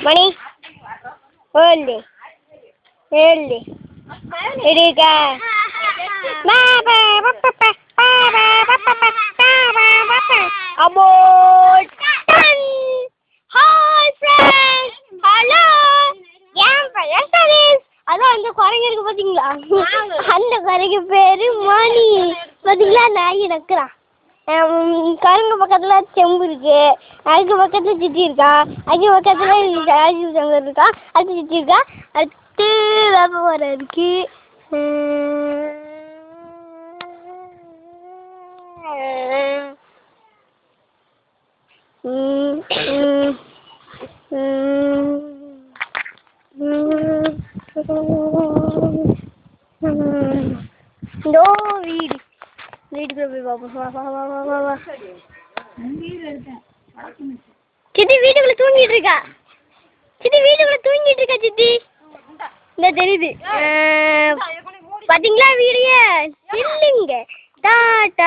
மணி ஏழு ஏழு இருக்கா about 10. Hi friends. Hello. ஏன் ஃப்ரெண்ட்ஸ் அதான் அந்த குரங்கு இருக்கு பாத்தீங்களா? அந்த குரங்கு பேரு மணி. பாத்தீங்களா நாய் நக்குறான். குரங்கு பக்கத்துல செம்பு இருக்கு, அதுக்கு பக்கத்துல சிட்டி இருக்கா, அதுக்கு பக்கத்துல ராஜீவ் சங்கர் இருக்கா, அது சிட்டி இருக்கா, அடுத்து வேப்பமரம் இருக்கு. இதோ வீடு வீட்டுக்குள்ள போய் பார்ப்போம். வா சித்தி வீட்டுக்குள்ள தூங்கிட்டு இருக்கா. சித்தி வீட்டுக்குள்ள தூங்கிட்டு இருக்கா. சித்தி இந்த தெரியுது பாத்தீங்களா வீடியோ இல்லைங்க. டாட்டா.